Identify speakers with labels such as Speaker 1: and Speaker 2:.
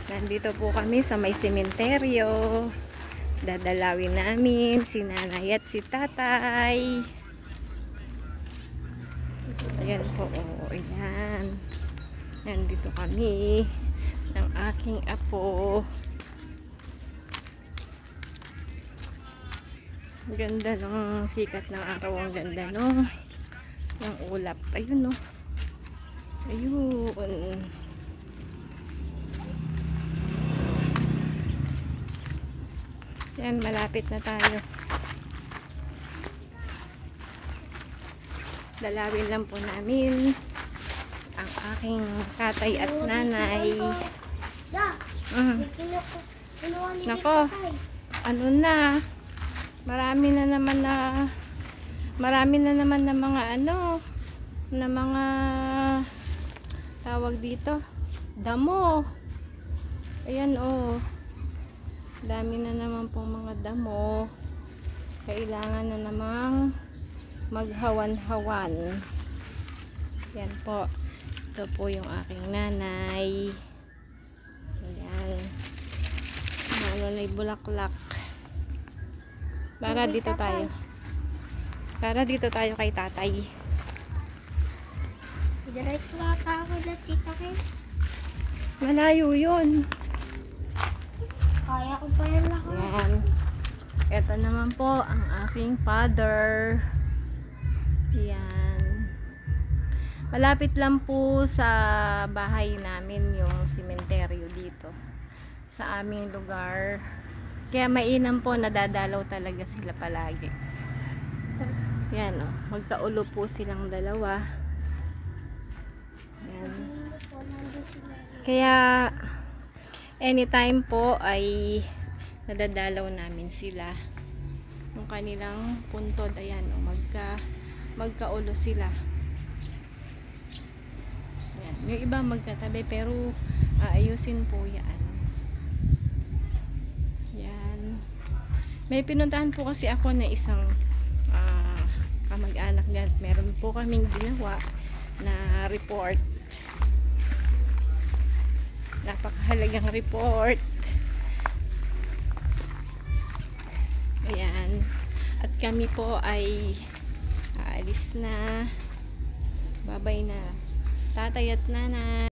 Speaker 1: Nandito po kami sa may sementeryo. Dadalawin namin si nanay at si tatay. Ayan po, ayan. Nandito kami ng aking apo. Ganda ng sikat ng araw. Ang ganda no ng ulap. Ayun no. Ayun. Yan, malapit na tayo. Dalawin lang po namin ang aking tatay at nanay. Nako, ano na, marami na naman na mga ano, na mga tawag dito, damo. Ayan oh, dami na naman pong mga damo. Kailangan na namang maghawan-hawan. Yan po, ito po yung aking nanay. Ayan, malulay bulaklak. Para dito tayo kay tatay.
Speaker 2: Direct lata ako na tita Kim.
Speaker 1: Malayo yun.
Speaker 2: Kaya ko pa yan lahat.
Speaker 1: Yan, ito naman po ang aking father. Yan, malapit lang po sa bahay namin yung sementeryo dito sa aming lugar, kaya mainam po, nadadalaw talaga sila palagi. Yan o, magkaulo po silang dalawa. Yan, kaya anytime po ay nadadalaw namin sila. Yung kanilang puntod, ayan o, magkaulo sila. Yan. Yung iba magkatabi pero aayusin po yan. Yan. May pinuntahan po kasi ako na isang kamag-anak niya. Meron po kaming ginawa na report. Napakahalagang report. Ayan. At kami po ay aalis na. Babay na tatay at nanay.